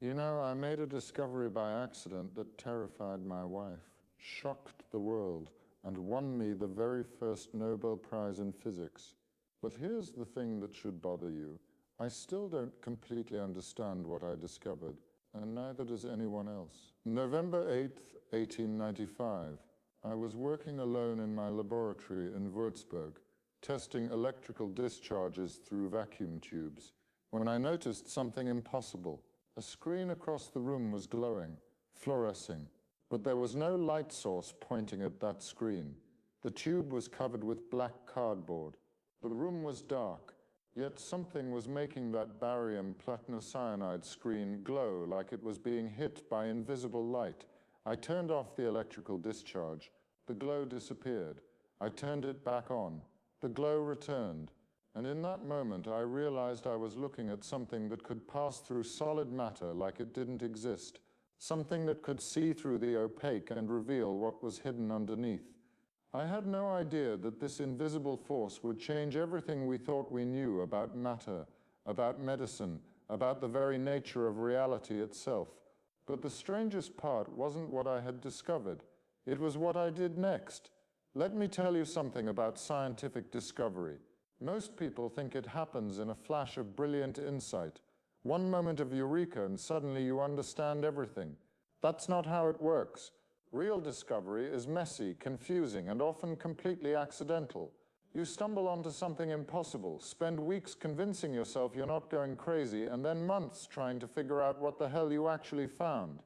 You know, I made a discovery by accident that terrified my wife, shocked the world, and won me the very first Nobel Prize in physics. But here's the thing that should bother you. I still don't completely understand what I discovered, and neither does anyone else. November 8th, 1895. I was working alone in my laboratory in Würzburg, testing electrical discharges through vacuum tubes, when I noticed something impossible. A screen across the room was glowing, fluorescing, but there was no light source pointing at that screen. The tube was covered with black cardboard. The room was dark, yet something was making that barium platinocyanide screen glow like it was being hit by invisible light. I turned off the electrical discharge. The glow disappeared. I turned it back on. The glow returned. And in that moment, I realized I was looking at something that could pass through solid matter like it didn't exist, something that could see through the opaque and reveal what was hidden underneath. I had no idea that this invisible force would change everything we thought we knew about matter, about medicine, about the very nature of reality itself. But the strangest part wasn't what I had discovered. It was what I did next. Let me tell you something about scientific discovery. Most people think it happens in a flash of brilliant insight. One moment of eureka and suddenly you understand everything. That's not how it works. Real discovery is messy, confusing, and often completely accidental. You stumble onto something impossible, spend weeks convincing yourself you're not going crazy, and then months trying to figure out what the hell you actually found.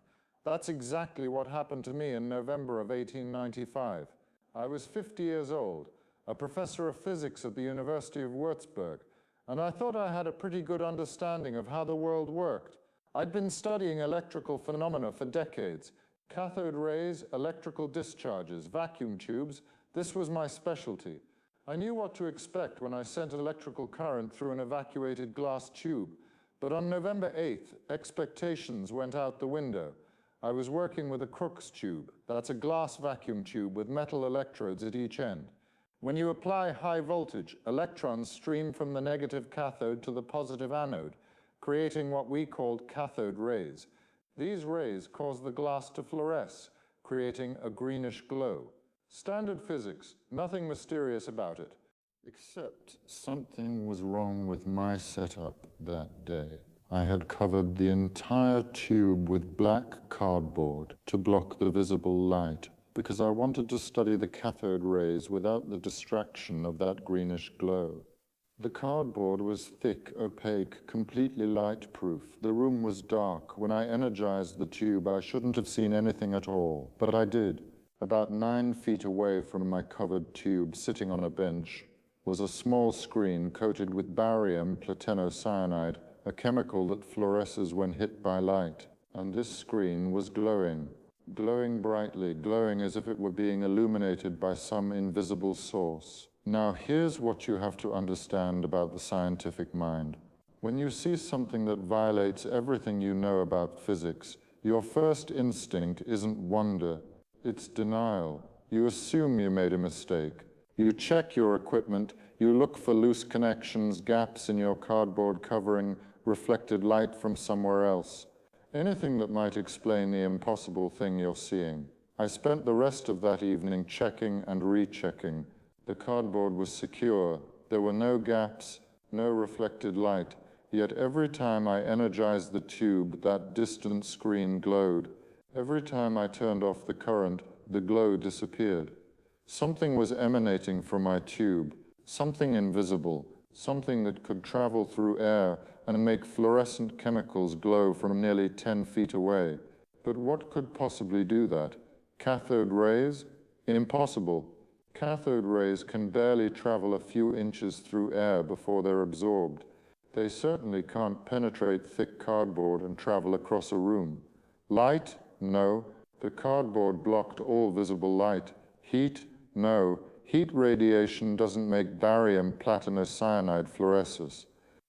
That's exactly what happened to me in November of 1895. I was 50 years old, a professor of physics at the University of Würzburg, and I thought I had a pretty good understanding of how the world worked. I'd been studying electrical phenomena for decades. Cathode rays, electrical discharges, vacuum tubes, this was my specialty. I knew what to expect when I sent electrical current through an evacuated glass tube, but on November 8th, expectations went out the window. I was working with a Crookes tube. That's a glass vacuum tube with metal electrodes at each end. When you apply high voltage, electrons stream from the negative cathode to the positive anode, creating what we called cathode rays. These rays cause the glass to fluoresce, creating a greenish glow. Standard physics, nothing mysterious about it. Except something was wrong with my setup that day. I had covered the entire tube with black cardboard to block the visible light, because I wanted to study the cathode rays without the distraction of that greenish glow. The cardboard was thick, opaque, completely light-proof. The room was dark. When I energized the tube, I shouldn't have seen anything at all, but I did. About 9 feet away from my covered tube, sitting on a bench, was a small screen coated with barium platinocyanide, a chemical that fluoresces when hit by light. And this screen was glowing. Glowing brightly, glowing as if it were being illuminated by some invisible source. Now here's what you have to understand about the scientific mind. When you see something that violates everything you know about physics, your first instinct isn't wonder, it's denial. You assume you made a mistake. You check your equipment, you look for loose connections, gaps in your cardboard covering, reflected light from somewhere else. Anything that might explain the impossible thing you're seeing. I spent the rest of that evening checking and rechecking. The cardboard was secure. There were no gaps, no reflected light. Yet every time I energized the tube, that distant screen glowed. Every time I turned off the current, the glow disappeared. Something was emanating from my tube, something invisible, something that could travel through air and make fluorescent chemicals glow from nearly 10 feet away. But what could possibly do that? Cathode rays? Impossible. Cathode rays can barely travel a few inches through air before they're absorbed. They certainly can't penetrate thick cardboard and travel across a room. Light? No. The cardboard blocked all visible light. Heat? No. Heat radiation doesn't make barium platinocyanide fluoresce.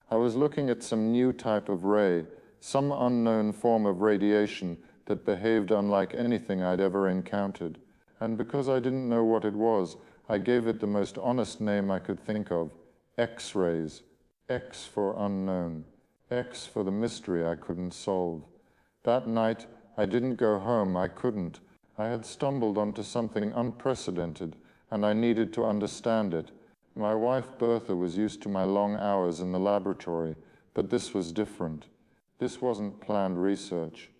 I was looking at some new type of ray, some unknown form of radiation that behaved unlike anything I'd ever encountered. And because I didn't know what it was, I gave it the most honest name I could think of, X-rays. X for unknown. X for the mystery I couldn't solve. That night, I didn't go home. I couldn't. I had stumbled onto something unprecedented, and I needed to understand it. My wife, Bertha, was used to my long hours in the laboratory, but this was different. This wasn't planned research.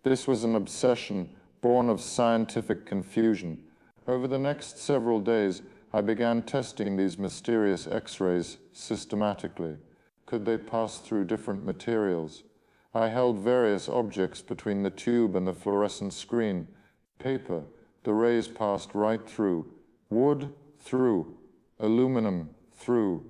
This was an obsession born of scientific confusion. Over the next several days, I began testing these mysterious X-rays systematically. Could they pass through different materials? I held various objects between the tube and the fluorescent screen. Paper, the rays passed right through. Wood, through. Aluminum, through.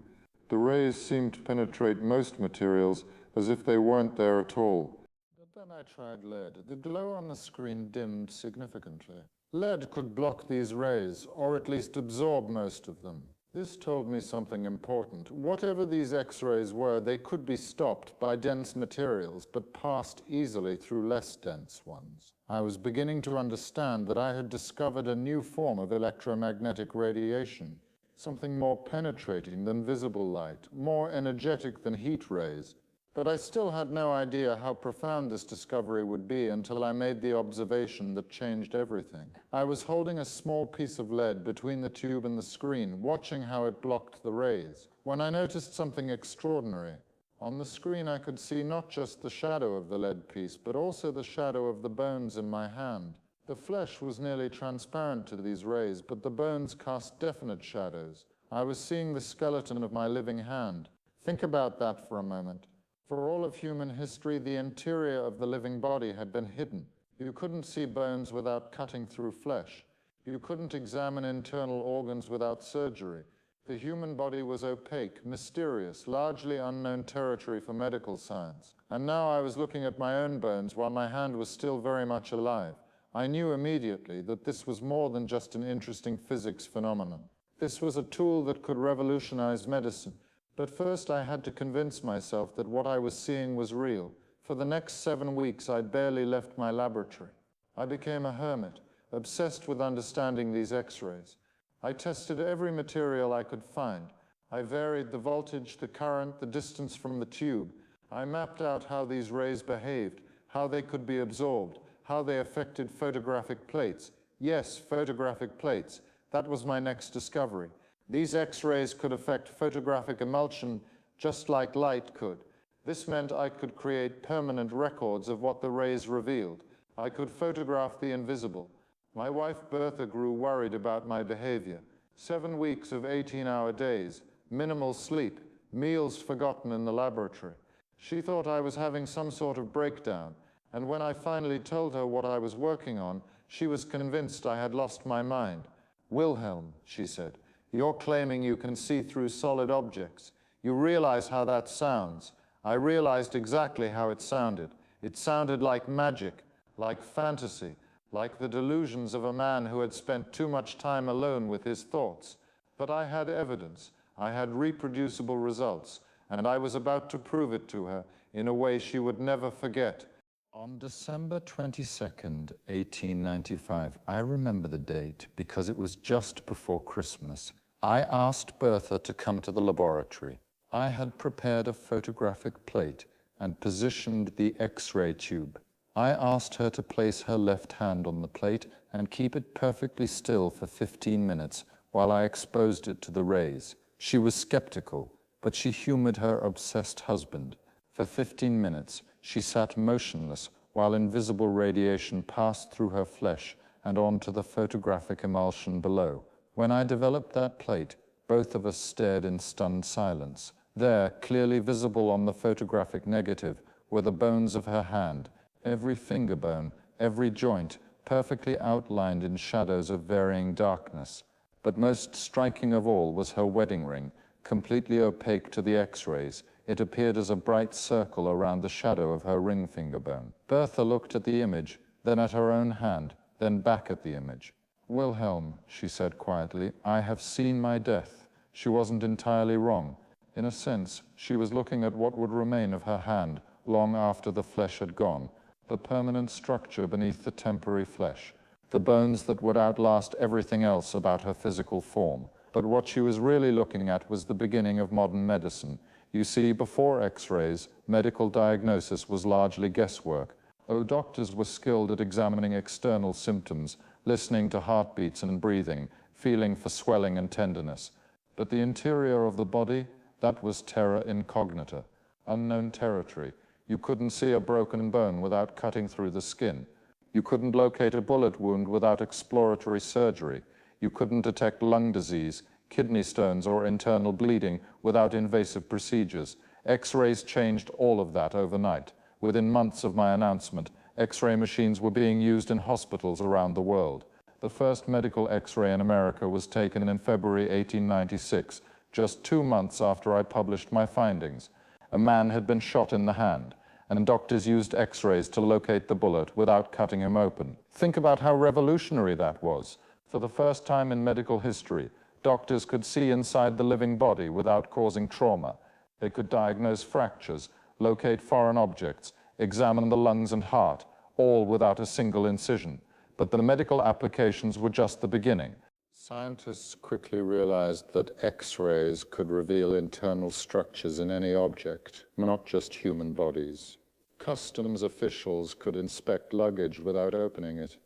The rays seemed to penetrate most materials as if they weren't there at all. But then I tried lead. The glow on the screen dimmed significantly. Lead could block these rays, or at least absorb most of them. This told me something important. Whatever these X-rays were, they could be stopped by dense materials, but passed easily through less dense ones. I was beginning to understand that I had discovered a new form of electromagnetic radiation, something more penetrating than visible light, more energetic than heat rays. But I still had no idea how profound this discovery would be until I made the observation that changed everything. I was holding a small piece of lead between the tube and the screen, watching how it blocked the rays, when I noticed something extraordinary. On the screen I could see not just the shadow of the lead piece, but also the shadow of the bones in my hand. The flesh was nearly transparent to these rays, but the bones cast definite shadows. I was seeing the skeleton of my living hand. Think about that for a moment. For all of human history, the interior of the living body had been hidden. You couldn't see bones without cutting through flesh. You couldn't examine internal organs without surgery. The human body was opaque, mysterious, largely unknown territory for medical science. And now I was looking at my own bones while my hand was still very much alive. I knew immediately that this was more than just an interesting physics phenomenon. This was a tool that could revolutionize medicine. But first I had to convince myself that what I was seeing was real. For the next 7 weeks, I barely left my laboratory. I became a hermit, obsessed with understanding these X-rays. I tested every material I could find. I varied the voltage, the current, the distance from the tube. I mapped out how these rays behaved, how they could be absorbed, how they affected photographic plates. Yes, photographic plates. That was my next discovery. These X-rays could affect photographic emulsion just like light could. This meant I could create permanent records of what the rays revealed. I could photograph the invisible. My wife Bertha grew worried about my behavior. 7 weeks of 18-hour days, minimal sleep, meals forgotten in the laboratory. She thought I was having some sort of breakdown, and when I finally told her what I was working on, she was convinced I had lost my mind. "Wilhelm," she said, "you're claiming you can see through solid objects. You realize how that sounds." I realized exactly how it sounded. It sounded like magic, like fantasy, like the delusions of a man who had spent too much time alone with his thoughts. But I had evidence. I had reproducible results, and I was about to prove it to her in a way she would never forget. On December 22nd, 1895, I remember the date because it was just before Christmas, I asked Bertha to come to the laboratory. I had prepared a photographic plate and positioned the X-ray tube. I asked her to place her left hand on the plate and keep it perfectly still for 15 minutes while I exposed it to the rays. She was skeptical, but she humored her obsessed husband. For 15 minutes, she sat motionless while invisible radiation passed through her flesh and onto the photographic emulsion below. When I developed that plate, both of us stared in stunned silence. There, clearly visible on the photographic negative, were the bones of her hand, every finger bone, every joint, perfectly outlined in shadows of varying darkness. But most striking of all was her wedding ring, completely opaque to the X-rays. It appeared as a bright circle around the shadow of her ring finger bone. Bertha looked at the image, then at her own hand, then back at the image. "Wilhelm," she said quietly, "I have seen my death." She wasn't entirely wrong. In a sense, she was looking at what would remain of her hand long after the flesh had gone, the permanent structure beneath the temporary flesh, the bones that would outlast everything else about her physical form. But what she was really looking at was the beginning of modern medicine. You see, before X-rays, medical diagnosis was largely guesswork. Oh, doctors were skilled at examining external symptoms, listening to heartbeats and breathing, feeling for swelling and tenderness. But the interior of the body, that was terra incognita, unknown territory. You couldn't see a broken bone without cutting through the skin. You couldn't locate a bullet wound without exploratory surgery. You couldn't detect lung disease, kidney stones, or internal bleeding without invasive procedures. X-rays changed all of that overnight. Within months of my announcement, X-ray machines were being used in hospitals around the world. The first medical X-ray in America was taken in February 1896, just 2 months after I published my findings. A man had been shot in the hand, and doctors used X-rays to locate the bullet without cutting him open. Think about how revolutionary that was. For the first time in medical history, doctors could see inside the living body without causing trauma. They could diagnose fractures, locate foreign objects, examine the lungs and heart, all without a single incision. But the medical applications were just the beginning. Scientists quickly realized that X-rays could reveal internal structures in any object, not just human bodies. Customs officials could inspect luggage without opening it.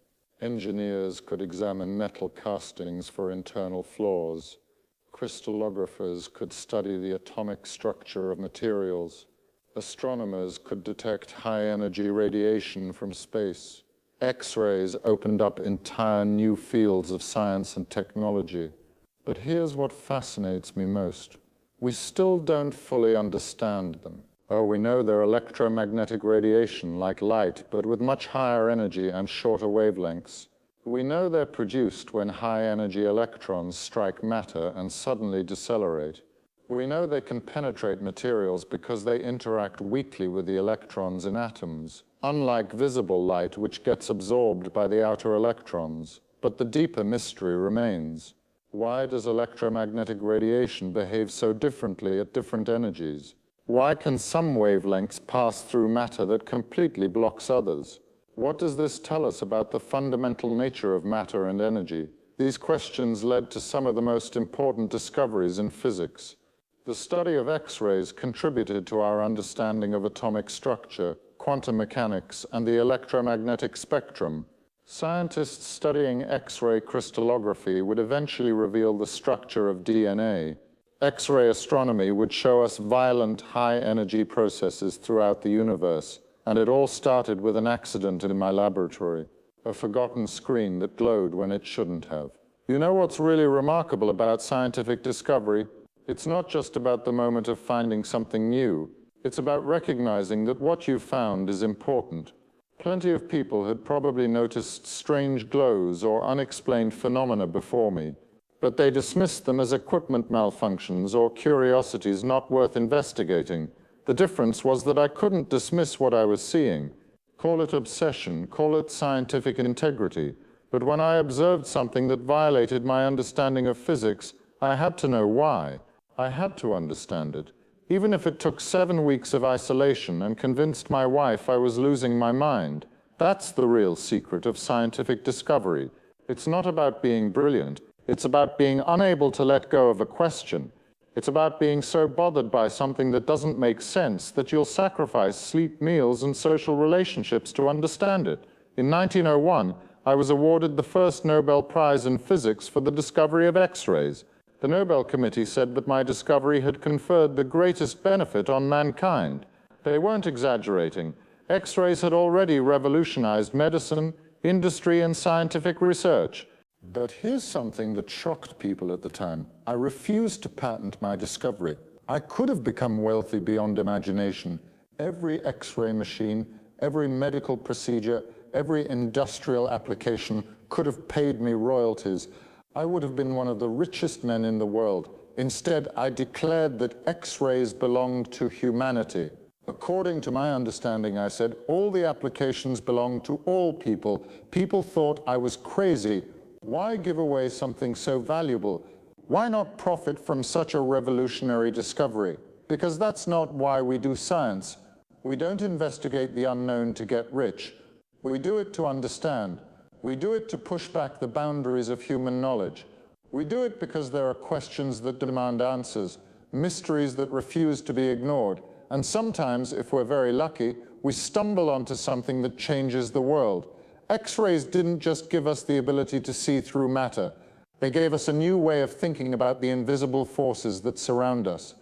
Engineers could examine metal castings for internal flaws. Crystallographers could study the atomic structure of materials. Astronomers could detect high-energy radiation from space. X-rays opened up entire new fields of science and technology. But here's what fascinates me most. We still don't fully understand them. Oh, we know they're electromagnetic radiation, like light, but with much higher energy and shorter wavelengths. We know they're produced when high-energy electrons strike matter and suddenly decelerate. We know they can penetrate materials because they interact weakly with the electrons in atoms, unlike visible light, which gets absorbed by the outer electrons. But the deeper mystery remains. Why does electromagnetic radiation behave so differently at different energies? Why can some wavelengths pass through matter that completely blocks others? What does this tell us about the fundamental nature of matter and energy? These questions led to some of the most important discoveries in physics. The study of X-rays contributed to our understanding of atomic structure, quantum mechanics, and the electromagnetic spectrum. Scientists studying X-ray crystallography would eventually reveal the structure of DNA. X-ray astronomy would show us violent, high-energy processes throughout the universe, and it all started with an accident in my laboratory, a forgotten screen that glowed when it shouldn't have. You know what's really remarkable about scientific discovery? It's not just about the moment of finding something new. It's about recognizing that what you found is important. Plenty of people had probably noticed strange glows or unexplained phenomena before me, but they dismissed them as equipment malfunctions or curiosities not worth investigating. The difference was that I couldn't dismiss what I was seeing. Call it obsession, call it scientific integrity. But when I observed something that violated my understanding of physics, I had to know why. I had to understand it. Even if it took 7 weeks of isolation and convinced my wife I was losing my mind. That's the real secret of scientific discovery. It's not about being brilliant. It's about being unable to let go of a question. It's about being so bothered by something that doesn't make sense that you'll sacrifice sleep, meals, and social relationships to understand it. In 1901, I was awarded the first Nobel Prize in physics for the discovery of X-rays. The Nobel Committee said that my discovery had conferred the greatest benefit on mankind. They weren't exaggerating. X-rays had already revolutionized medicine, industry, and scientific research. But here's something that shocked people at the time. I refused to patent my discovery. I could have become wealthy beyond imagination. Every X-ray machine, every medical procedure, every industrial application could have paid me royalties. I would have been one of the richest men in the world. Instead, I declared that X-rays belonged to humanity. According to my understanding, I said, all the applications belong to all people. People thought I was crazy. Why give away something so valuable? Why not profit from such a revolutionary discovery? Because that's not why we do science. We don't investigate the unknown to get rich. We do it to understand. We do it to push back the boundaries of human knowledge. We do it because there are questions that demand answers, mysteries that refuse to be ignored, and sometimes, if we're very lucky, we stumble onto something that changes the world. X-rays didn't just give us the ability to see through matter. They gave us a new way of thinking about the invisible forces that surround us.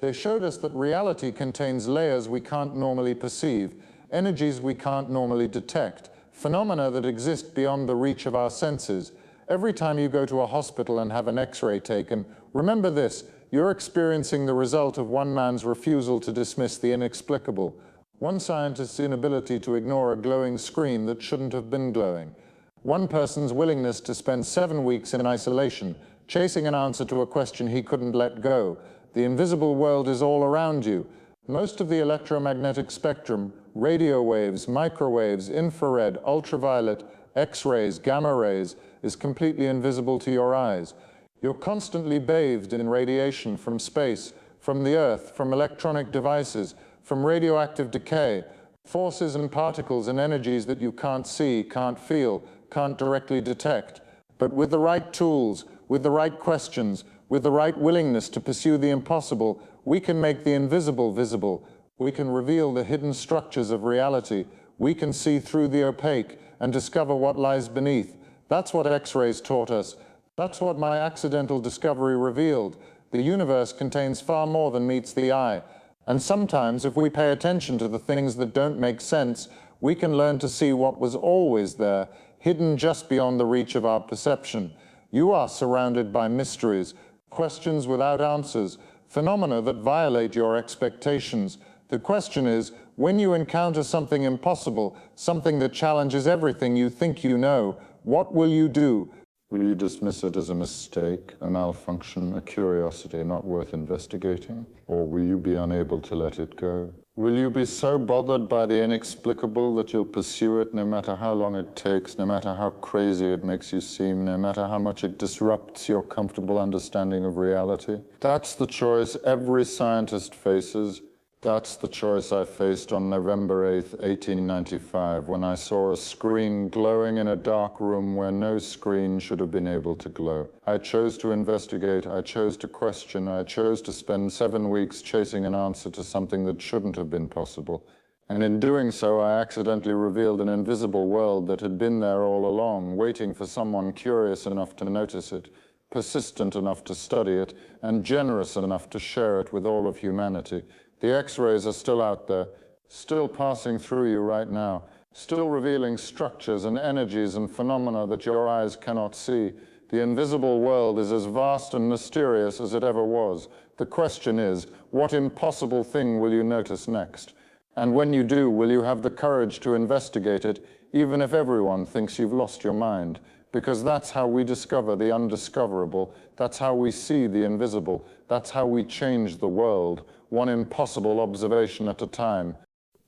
They showed us that reality contains layers we can't normally perceive, energies we can't normally detect, phenomena that exist beyond the reach of our senses. Every time you go to a hospital and have an X-ray taken, remember this: you're experiencing the result of one man's refusal to dismiss the inexplicable, one scientist's inability to ignore a glowing screen that shouldn't have been glowing, one person's willingness to spend 7 weeks in isolation, chasing an answer to a question he couldn't let go. The invisible world is all around you. Most of the electromagnetic spectrum, radio waves, microwaves, infrared, ultraviolet, X-rays, gamma rays, is completely invisible to your eyes. You're constantly bathed in radiation from space, from the Earth, from electronic devices, from radioactive decay, forces and particles and energies that you can't see, can't feel, can't directly detect. But with the right tools, with the right questions, with the right willingness to pursue the impossible, we can make the invisible visible. We can reveal the hidden structures of reality. We can see through the opaque and discover what lies beneath. That's what X-rays taught us. That's what my accidental discovery revealed. The universe contains far more than meets the eye. And sometimes, if we pay attention to the things that don't make sense, we can learn to see what was always there, hidden just beyond the reach of our perception. You are surrounded by mysteries, questions without answers, phenomena that violate your expectations. The question is, when you encounter something impossible, something that challenges everything you think you know, what will you do? Will you dismiss it as a mistake, a malfunction, a curiosity not worth investigating? Or will you be unable to let it go? Will you be so bothered by the inexplicable that you'll pursue it no matter how long it takes, no matter how crazy it makes you seem, no matter how much it disrupts your comfortable understanding of reality? That's the choice every scientist faces. That's the choice I faced on November 8th, 1895, when I saw a screen glowing in a dark room where no screen should have been able to glow. I chose to investigate, I chose to question, I chose to spend 7 weeks chasing an answer to something that shouldn't have been possible. And in doing so, I accidentally revealed an invisible world that had been there all along, waiting for someone curious enough to notice it, persistent enough to study it, and generous enough to share it with all of humanity. The X-rays are still out there, still passing through you right now, still revealing structures and energies and phenomena that your eyes cannot see. The invisible world is as vast and mysterious as it ever was. The question is, what impossible thing will you notice next? And when you do, will you have the courage to investigate it, even if everyone thinks you've lost your mind? Because that's how we discover the undiscoverable. That's how we see the invisible. That's how we change the world, one impossible observation at a time.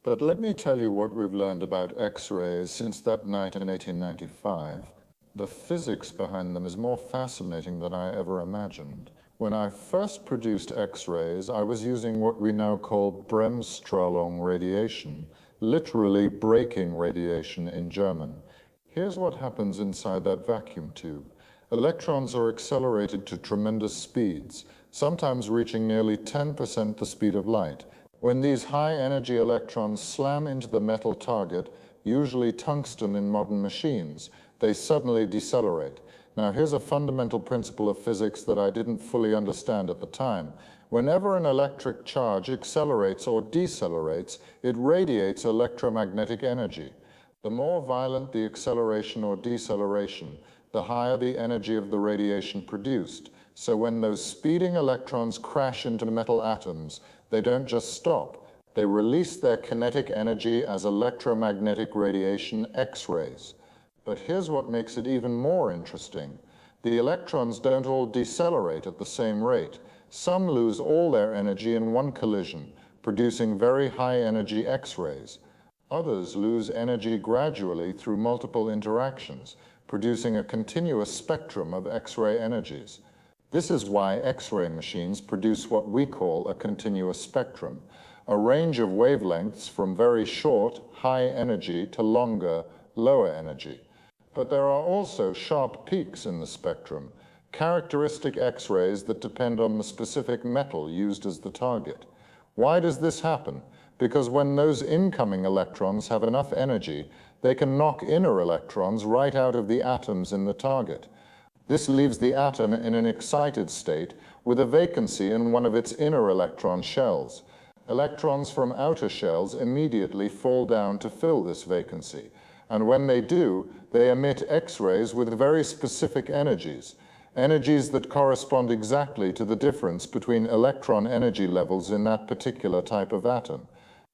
But let me tell you what we've learned about X-rays since that night in 1895. The physics behind them is more fascinating than I ever imagined. When I first produced X-rays, I was using what we now call Bremsstrahlung radiation, literally braking radiation in German. Here's what happens inside that vacuum tube. Electrons are accelerated to tremendous speeds, sometimes reaching nearly 10% the speed of light. When these high-energy electrons slam into the metal target, usually tungsten in modern machines, they suddenly decelerate. Now, here's a fundamental principle of physics that I didn't fully understand at the time. Whenever an electric charge accelerates or decelerates, it radiates electromagnetic energy. The more violent the acceleration or deceleration, the higher the energy of the radiation produced. So when those speeding electrons crash into metal atoms, they don't just stop. They release their kinetic energy as electromagnetic radiation, X-rays. But here's what makes it even more interesting. The electrons don't all decelerate at the same rate. Some lose all their energy in one collision, producing very high-energy X-rays. Others lose energy gradually through multiple interactions, producing a continuous spectrum of X-ray energies. This is why X-ray machines produce what we call a continuous spectrum, a range of wavelengths from very short, high energy to longer, lower energy. But there are also sharp peaks in the spectrum, characteristic X-rays that depend on the specific metal used as the target. Why does this happen? because when those incoming electrons have enough energy, they can knock inner electrons right out of the atoms in the target. This leaves the atom in an excited state with a vacancy in one of its inner electron shells. Electrons from outer shells immediately fall down to fill this vacancy, and when they do, they emit X-rays with very specific energies, energies that correspond exactly to the difference between electron energy levels in that particular type of atom.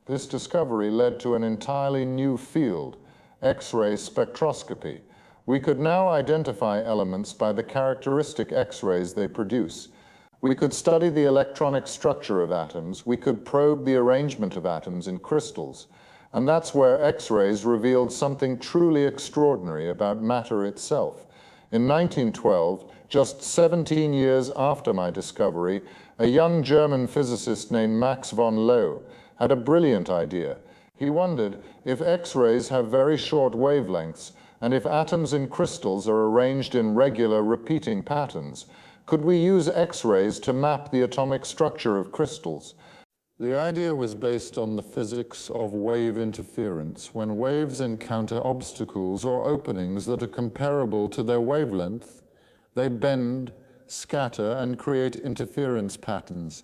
This discovery led to an entirely new field, X-ray spectroscopy. We could now identify elements by the characteristic X-rays they produce. We could study the electronic structure of atoms. We could probe the arrangement of atoms in crystals. And that's where X-rays revealed something truly extraordinary about matter itself. In 1912, just 17 years after my discovery, a young German physicist named Max von Lohe had a brilliant idea. He wondered if X-rays have very short wavelengths, and if atoms in crystals are arranged in regular repeating patterns, could we use X-rays to map the atomic structure of crystals? The idea was based on the physics of wave interference. When waves encounter obstacles or openings that are comparable to their wavelength, they bend, scatter, and create interference patterns.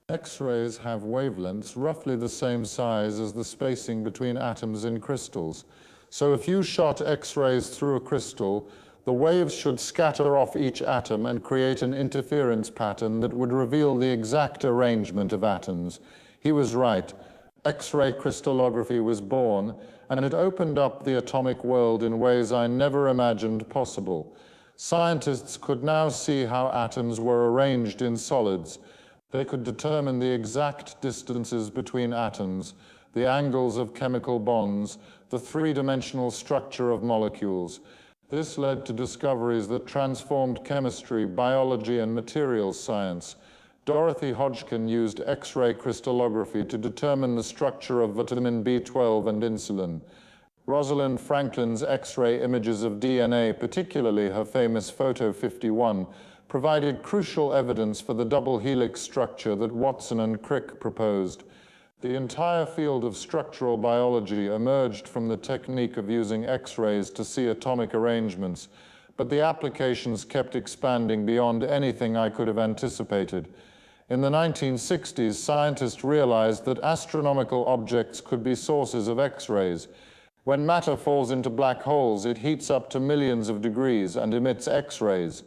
X-rays have wavelengths roughly the same size as the spacing between atoms in crystals. So if you shot X-rays through a crystal, the waves should scatter off each atom and create an interference pattern that would reveal the exact arrangement of atoms. He was right. X-ray crystallography was born, and it opened up the atomic world in ways I never imagined possible. Scientists could now see how atoms were arranged in solids. They could determine the exact distances between atoms, the angles of chemical bonds, the three-dimensional structure of molecules. This led to discoveries that transformed chemistry, biology, and materials science. Dorothy Hodgkin used X-ray crystallography to determine the structure of vitamin B12 and insulin. Rosalind Franklin's X-ray images of DNA, particularly her famous photo 51, provided crucial evidence for the double helix structure that Watson and Crick proposed. The entire field of structural biology emerged from the technique of using X-rays to see atomic arrangements, but the applications kept expanding beyond anything I could have anticipated. In the 1960s, scientists realized that astronomical objects could be sources of X-rays. When matter falls into black holes, it heats up to millions of degrees and emits X-rays.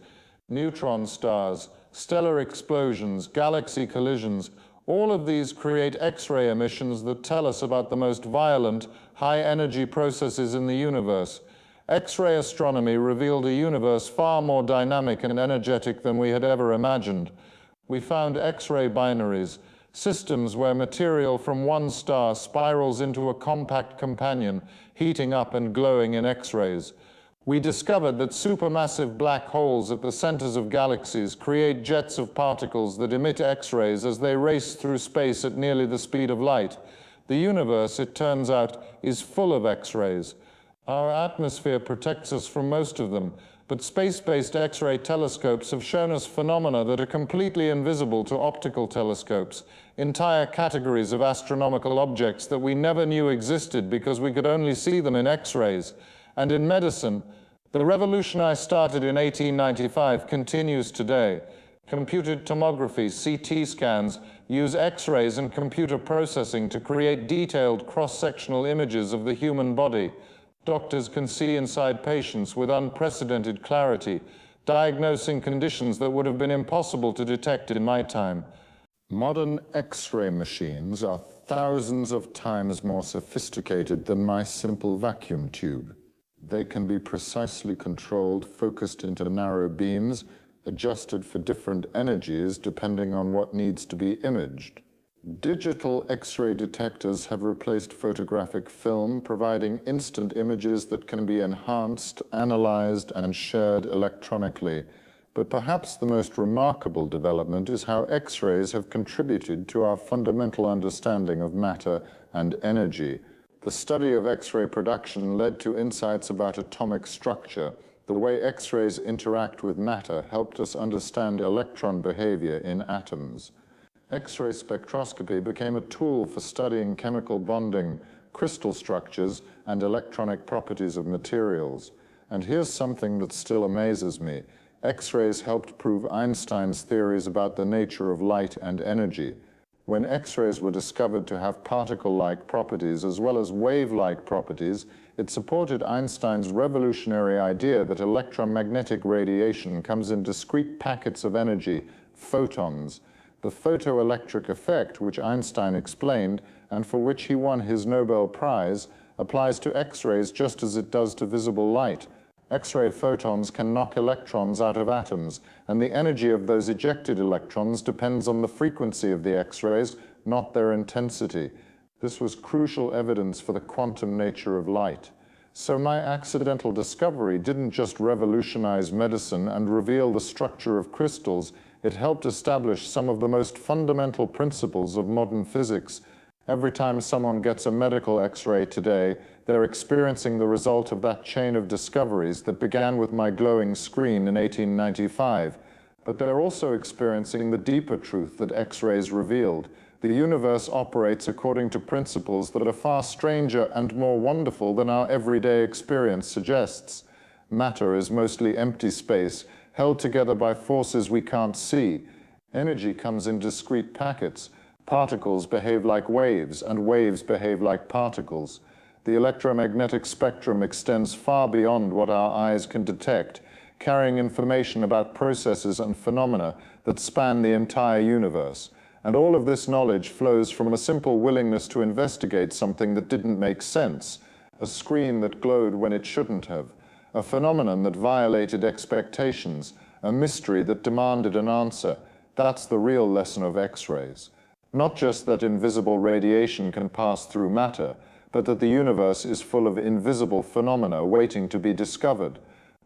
Neutron stars, stellar explosions, galaxy collisions, all of these create X-ray emissions that tell us about the most violent, high-energy processes in the universe. X-ray astronomy revealed a universe far more dynamic and energetic than we had ever imagined. We found X-ray binaries, systems where material from one star spirals into a compact companion, heating up and glowing in X-rays. We discovered that supermassive black holes at the centers of galaxies create jets of particles that emit X-rays as they race through space at nearly the speed of light. The universe, it turns out, is full of X-rays. Our atmosphere protects us from most of them, but space-based X-ray telescopes have shown us phenomena that are completely invisible to optical telescopes, entire categories of astronomical objects that we never knew existed because we could only see them in X-rays. And in medicine, the revolution I started in 1895 continues today. Computed tomography, CT scans, use X-rays and computer processing to create detailed cross-sectional images of the human body. Doctors can see inside patients with unprecedented clarity, diagnosing conditions that would have been impossible to detect in my time. Modern X-ray machines are thousands of times more sophisticated than my simple vacuum tube. They can be precisely controlled, focused into narrow beams, adjusted for different energies depending on what needs to be imaged. Digital X-ray detectors have replaced photographic film, providing instant images that can be enhanced, analyzed, and shared electronically. But perhaps the most remarkable development is how X-rays have contributed to our fundamental understanding of matter and energy. The study of X-ray production led to insights about atomic structure. The way X-rays interact with matter helped us understand electron behavior in atoms. X-ray spectroscopy became a tool for studying chemical bonding, crystal structures, and electronic properties of materials. And here's something that still amazes me. X-rays helped prove Einstein's theories about the nature of light and energy. When X-rays were discovered to have particle-like properties as well as wave-like properties, it supported Einstein's revolutionary idea that electromagnetic radiation comes in discrete packets of energy, photons. The photoelectric effect, which Einstein explained, and for which he won his Nobel Prize, applies to X-rays just as it does to visible light. X-ray photons can knock electrons out of atoms, and the energy of those ejected electrons depends on the frequency of the X-rays, not their intensity. This was crucial evidence for the quantum nature of light. So my accidental discovery didn't just revolutionize medicine and reveal the structure of crystals, it helped establish some of the most fundamental principles of modern physics. Every time someone gets a medical X-ray today, they're experiencing the result of that chain of discoveries that began with my glowing screen in 1895. But they're also experiencing the deeper truth that X-rays revealed. The universe operates according to principles that are far stranger and more wonderful than our everyday experience suggests. Matter is mostly empty space, held together by forces we can't see. Energy comes in discrete packets. Particles behave like waves, and waves behave like particles. The electromagnetic spectrum extends far beyond what our eyes can detect, carrying information about processes and phenomena that span the entire universe. And all of this knowledge flows from a simple willingness to investigate something that didn't make sense, a screen that glowed when it shouldn't have, a phenomenon that violated expectations, a mystery that demanded an answer. That's the real lesson of X-rays. Not just that invisible radiation can pass through matter, but that the universe is full of invisible phenomena waiting to be discovered.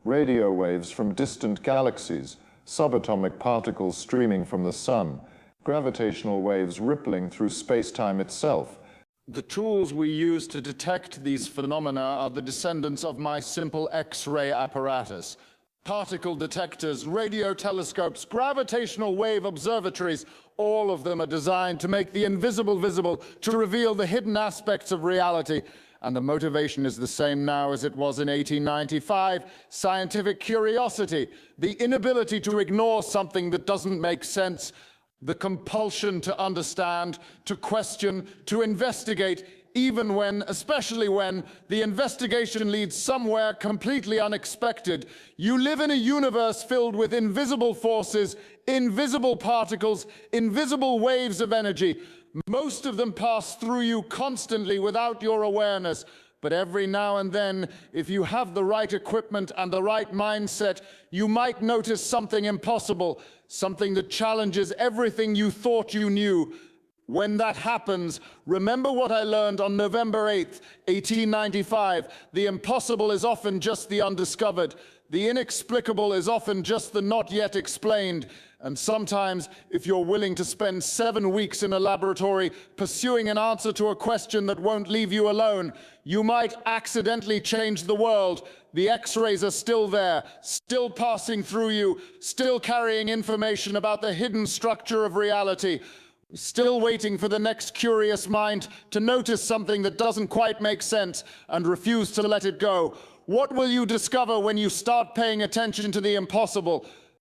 Radio waves from distant galaxies, subatomic particles streaming from the sun, gravitational waves rippling through space-time itself. The tools we use to detect these phenomena are the descendants of my simple X-ray apparatus. Particle detectors, radio telescopes, gravitational wave observatories, all of them are designed to make the invisible visible, to reveal the hidden aspects of reality. And the motivation is the same now as it was in 1895. Scientific curiosity, the inability to ignore something that doesn't make sense, the compulsion to understand, to question, to investigate, even when, especially when, the investigation leads somewhere completely unexpected. You live in a universe filled with invisible forces, invisible particles, invisible waves of energy. Most of them pass through you constantly without your awareness. But every now and then, if you have the right equipment and the right mindset, you might notice something impossible, something that challenges everything you thought you knew. When that happens, remember what I learned on November 8th, 1895. The impossible is often just the undiscovered. The inexplicable is often just the not yet explained. And sometimes, if you're willing to spend 7 weeks in a laboratory pursuing an answer to a question that won't leave you alone, you might accidentally change the world. The X-rays are still there, still passing through you, still carrying information about the hidden structure of reality. Still waiting for the next curious mind to notice something that doesn't quite make sense and refuse to let it go. What will you discover when you start paying attention to the impossible?